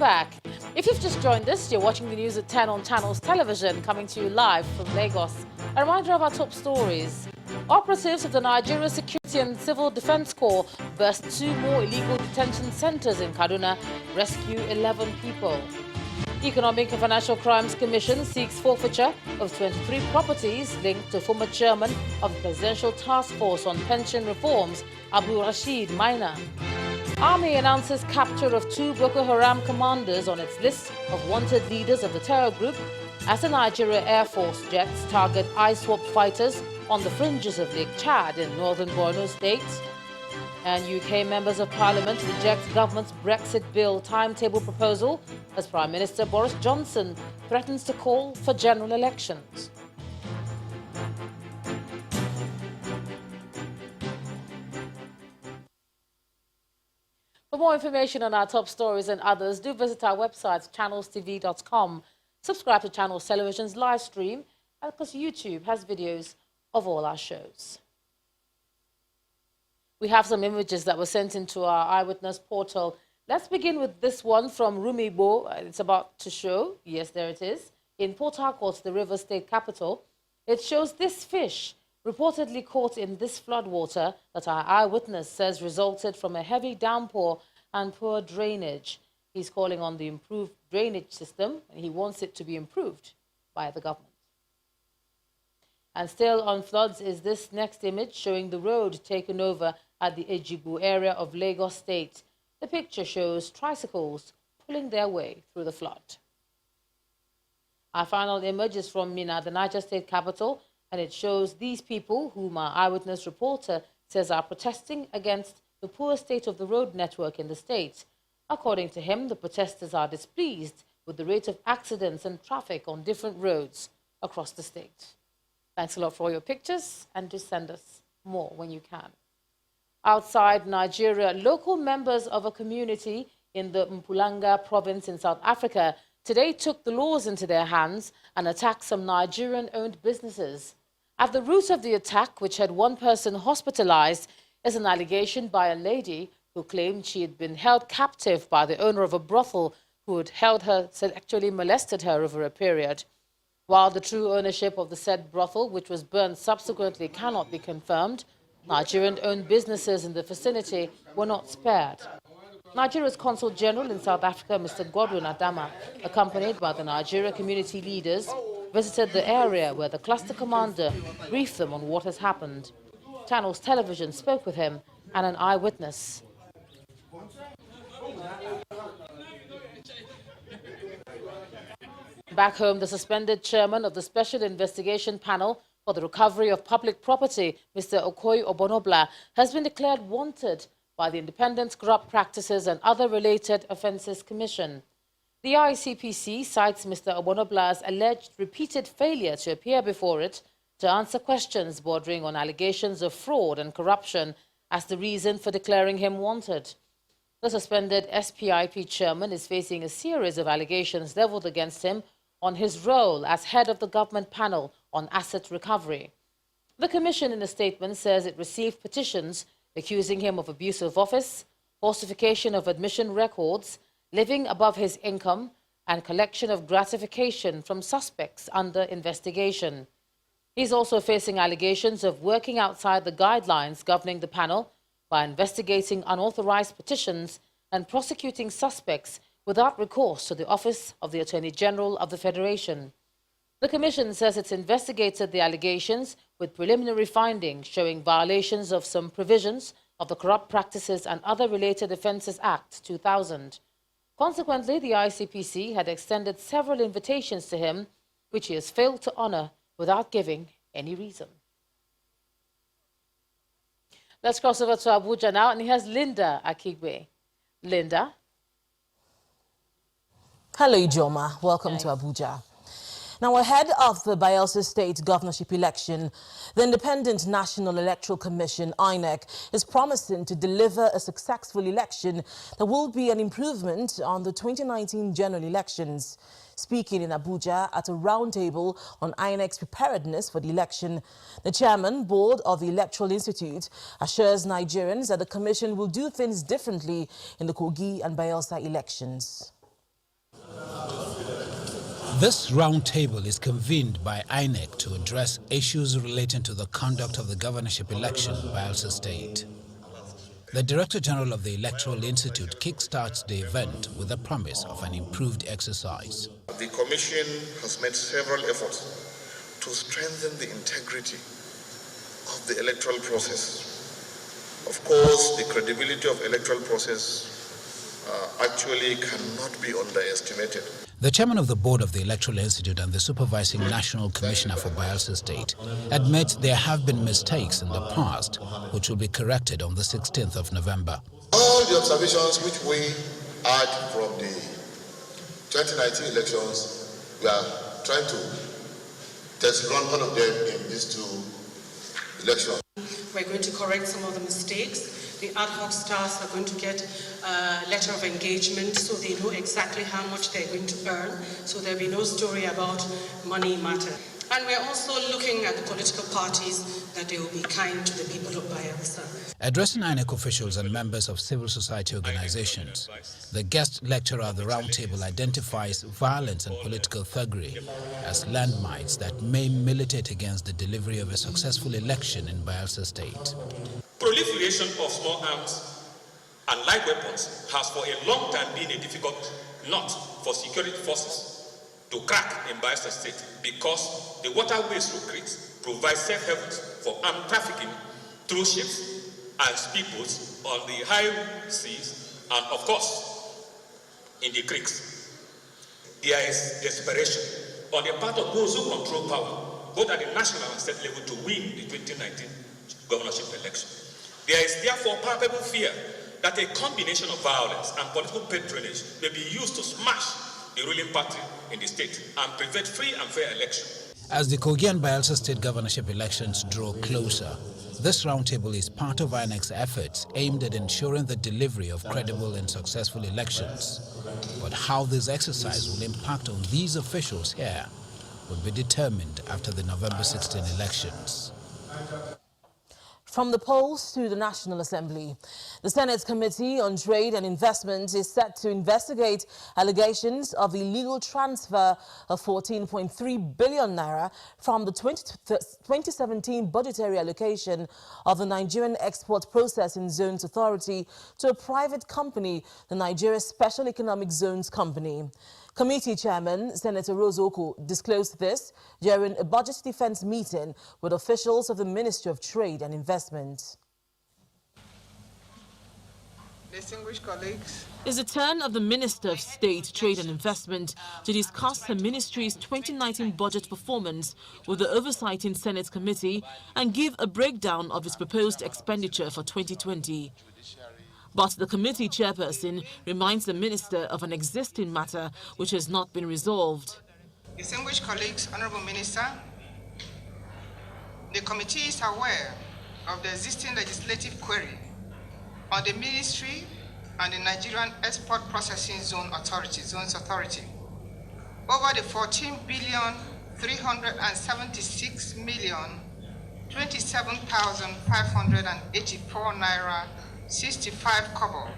back. If you've just joined us, you're watching the news at 10 on Channels Television, coming to you live from Lagos. A reminder of our top stories. Operatives of the Nigeria Security and Civil Defense Corps burst 2 more illegal detention centers in Kaduna, rescue 11 people. Economic and Financial Crimes Commission seeks forfeiture of 23 properties linked to former chairman of the Presidential Task Force on Pension Reforms, Abu Rashid Maina. Army announces capture of 2 Boko Haram commanders on its list of wanted leaders of the terror group as the Nigeria Air Force jets target ISWAP fighters on the fringes of Lake Chad in northern Borno State. And UK members of Parliament reject government's Brexit bill timetable proposal as Prime Minister Boris Johnson threatens to call for general elections. For more information on our top stories and others, do visit our website, channelstv.com. Subscribe to Channels Television's live stream, and of course YouTube has videos of all our shows. We have some images that were sent into our eyewitness portal. Let's begin with this one from Rumibo. It's about to show, yes, there it is, in Port Harcourt, the River State capital. It shows this fish reportedly caught in this floodwater that our eyewitness says resulted from a heavy downpour and poor drainage. He's calling on the improved drainage system, and he wants it to be improved by the government. And still on floods is this next image showing the road taken over at the Ejibu area of Lagos State. The picture shows tricycles pulling their way through the flood. Our final image is from Minna, the Niger State capital, and it shows these people whom our eyewitness reporter says are protesting against the poor state of the road network in the state. According to him, the protesters are displeased with the rate of accidents and traffic on different roads across the state. Thanks a lot for all your pictures, and do send us more when you can. Outside Nigeria, local members of a community in the Mpulanga province in South Africa today took the laws into their hands and attacked some Nigerian-owned businesses. At the root of the attack, which had 1 person hospitalized, is an allegation by a lady who claimed she had been held captive by the owner of a brothel who had held her, sexually molested her over a period. While the true ownership of the said brothel, which was burned subsequently, cannot be confirmed, Nigerian-owned businesses in the vicinity were not spared. Nigeria's Consul General in South Africa, Mr. Godwin Adama, accompanied by the Nigeria community leaders, visited the area where the cluster commander briefed them on what has happened. Channels Television spoke with him and an eyewitness. Back home, the suspended chairman of the Special Investigation Panel for the Recovery of Public Property, Mr. Obono-Obla, has been declared wanted by the Independent Corrupt Practices and Other Related Offences Commission. The ICPC cites Mr. Obono-Obla's alleged repeated failure to appear before it to answer questions bordering on allegations of fraud and corruption as the reason for declaring him wanted. The suspended SPIP chairman is facing a series of allegations leveled against him on his role as head of the government panel on asset recovery. The commission in a statement says it received petitions accusing him of abuse of office, falsification of admission records, living above his income, and collection of gratification from suspects under investigation. He's also facing allegations of working outside the guidelines governing the panel by investigating unauthorized petitions and prosecuting suspects without recourse to the Office of the Attorney General of the Federation. The Commission says it's investigated the allegations with preliminary findings showing violations of some provisions of the Corrupt Practices and Other Related Offences Act 2000. Consequently, the ICPC had extended several invitations to him, which he has failed to honour without giving any reason. Let's cross over to Abuja now, and here's Linda Akigbe. Linda. Hello, Ijoma. Welcome to Abuja. Now, ahead of the Bayelsa State governorship election, the Independent National Electoral Commission, INEC, is promising to deliver a successful election that will be an improvement on the 2019 general elections. Speaking in Abuja at a roundtable on INEC's preparedness for the election, the chairman board of the Electoral Institute assures Nigerians that the commission will do things differently in the Kogi and Bayelsa elections. This roundtable is convened by INEC to address issues relating to the conduct of the governorship election in Bayelsa State. The Director General of the Electoral Institute kickstarts the event with a promise of an improved exercise. The Commission has made several efforts to strengthen the integrity of the electoral process. Of course, the credibility of the electoral process actually cannot be underestimated. The chairman of the board of the Electoral Institute and the supervising national commissioner for Bayelsa State admits there have been mistakes in the past, which will be corrected on the 16th of November. All the observations which we had from the 2019 elections, we are trying to test run all of them in these two elections. We're going to correct some of the mistakes. The ad hoc stars are going to get a letter of engagement so they know exactly how much they're going to earn, so there'll be no story about money matter. And we're also looking at the political parties that they will be kind to the people of Bayelsa. Addressing INEC officials and members of civil society organizations, the guest lecturer at the roundtable identifies violence and political thuggery as landmines that may militate against the delivery of a successful election in Bayelsa State. Proliferation of small arms and light weapons has for a long time been a difficult nut for security forces to crack in Bayelsa State because the waterways through creeks provide safe havens for armed trafficking through ships and speedboats on the high seas and, of course, in the creeks. There is desperation on the part of those who control power, both at the national and state level, to win the 2019 governorship election. There is therefore palpable fear that a combination of violence and political patronage may be used to smash the ruling party in the state and prevent free and fair election. As the Kogi and Bayelsa state governorship elections draw closer, this roundtable is part of INEC's efforts aimed at ensuring the delivery of credible and successful elections. But how this exercise will impact on these officials here will be determined after the November 16 elections. From the polls to the National Assembly, the Senate's Committee on Trade and Investment is set to investigate allegations of illegal transfer of 14.3 billion naira from the 2017 budgetary allocation of the Nigerian Export Processing Zones Authority to a private company, the Nigeria Special Economic Zones Company. Committee Chairman Senator Rose Oko disclosed this during a budget defense meeting with officials of the Ministry of Trade and Investment. Distinguished colleagues, It's the turn of the Minister of State, Trade and Investment to discuss her ministry's 2019 budget performance with the Oversight Senate Committee and give a breakdown of its proposed expenditure for 2020. But the committee chairperson reminds the minister of an existing matter which has not been resolved. distinguished colleagues, Honorable Minister, the committee is aware of the existing legislative query on the Ministry and the Nigerian Export Processing Zones Authority over the 14,376,027,584 naira 65 kobo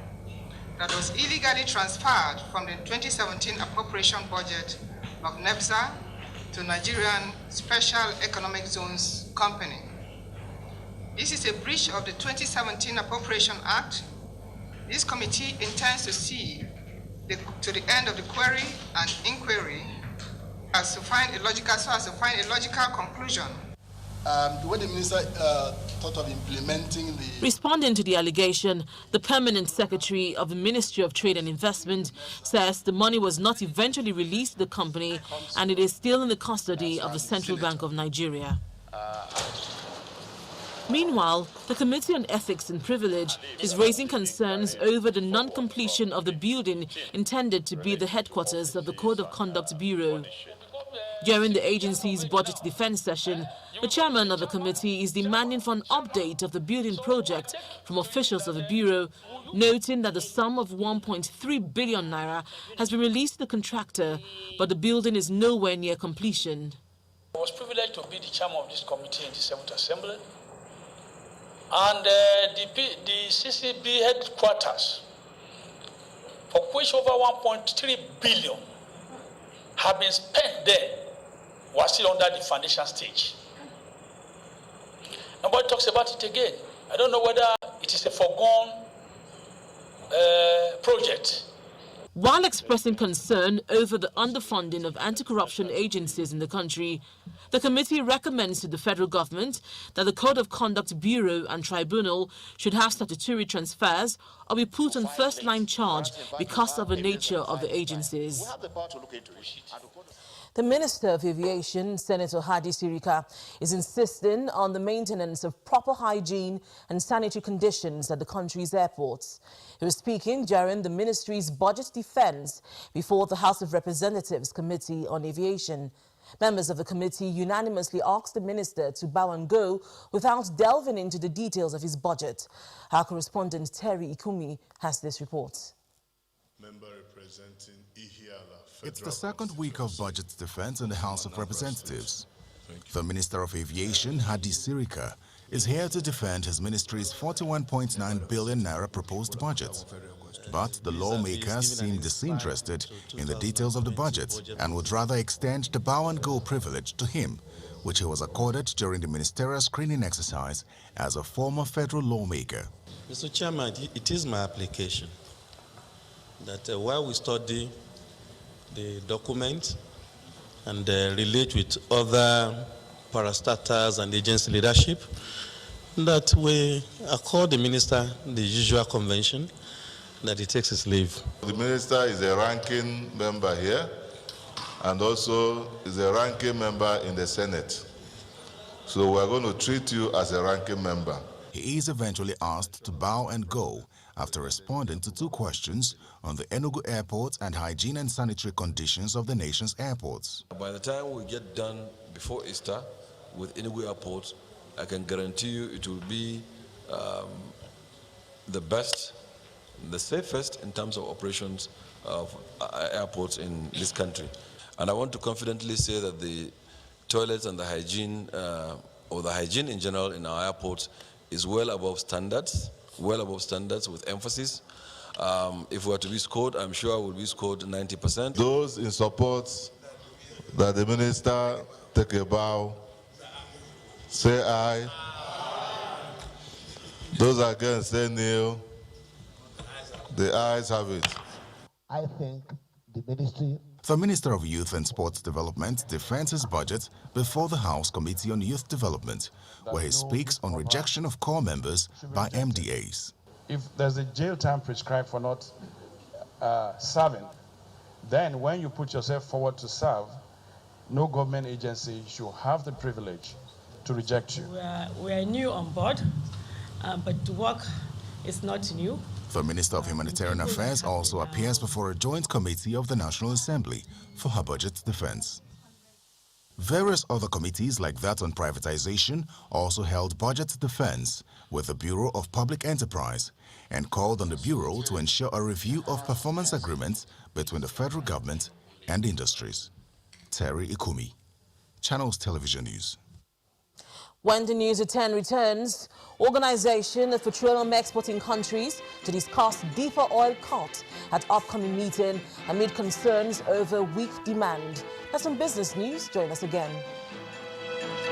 that was illegally transferred from the 2017 appropriation budget of NEPSA to Nigerian Special Economic Zones Company. This is a breach of the 2017 Appropriation Act. This committee intends to see to the end of the query and inquiry as to find a logical conclusion. The way the minister thought of implementing the... Responding to the allegation, the Permanent Secretary of the Ministry of Trade and Investment says the money was not eventually released to the company and it is still in the custody of the Central Bank of Nigeria. Meanwhile, the Committee on Ethics and Privilege is raising concerns over the non-completion of the building intended to be the headquarters of the Code of Conduct Bureau. During the agency's budget defense session, the chairman of the committee is demanding for an update of the building project from officials of the bureau, noting that the sum of 1.3 billion naira has been released to the contractor, but the building is nowhere near completion. I was privileged to be the chairman of this committee in the 7th Assembly. And the CCB headquarters, for which over 1.3 billion have been spent there was still under the foundation stage. Nobody talks about it again. I don't know whether it is a foregone project. While expressing concern over the underfunding of anti-corruption agencies in the country, the committee recommends to the federal government that the Code of Conduct Bureau and Tribunal should have statutory transfers or be put on first-line charge because of the nature of the agencies. The Minister of Aviation, Senator Hadi Sirika, is insisting on the maintenance of proper hygiene and sanitary conditions at the country's airports. He was speaking during the ministry's budget defense before the House of Representatives Committee on Aviation. Members of the committee unanimously asked the minister to bow and go without delving into the details of his budget. Our correspondent Terry Ikumi has this report. Member representing It's the second week of budget defense in the House of Representatives. The Minister of Aviation, Hadi Sirika, is here to defend his ministry's 41.9 billion naira proposed budget. But the lawmakers seem disinterested in the details of the budget and would rather extend the bow and go privilege to him, which he was accorded during the ministerial screening exercise as a former federal lawmaker. Mr. Chairman, it is my application that while we study the document and relate with other parastatals and agency leadership, that we accord the minister the usual convention that he takes his leave. The minister is a ranking member here and also is a ranking member in the Senate. So we're going to treat you as a ranking member. He is eventually asked to bow and go after responding to two questions on the Enugu airport and hygiene and sanitary conditions of the nation's airports. By the time we get done before Easter with Enugu airport, I can guarantee you it will be the best, the safest in terms of operations of airports in this country. And I want to confidently say that the toilets and the hygiene, or the hygiene in general in our airports is well above standards with emphasis. If we were to be scored, I'm sure we'll be scored 90%. Those in support that the minister take a bow, say aye. Those against, say no. The ayes have it. I think the ministry... The Minister of Youth and Sports Development defends his budget before the House Committee on Youth Development, where he speaks on rejection of core members by MDAs. If there's a jail time prescribed for not serving, then when you put yourself forward to serve, no government agency should have the privilege to reject you. We are new on board, but the work is not new. The Minister of Humanitarian Affairs also appears before a joint committee of the National Assembly for her budget defense. Various other committees like that on privatization also held budget defense with the Bureau of Public Enterprise and called on the Bureau to ensure a review of performance agreements between the federal government and industries. Terry Ikumi, Channels Television News. When the News at 10 returns, Organization of Petroleum Exporting Countries to discuss deeper oil cut at upcoming meeting amid concerns over weak demand. That's some business news. Join us again.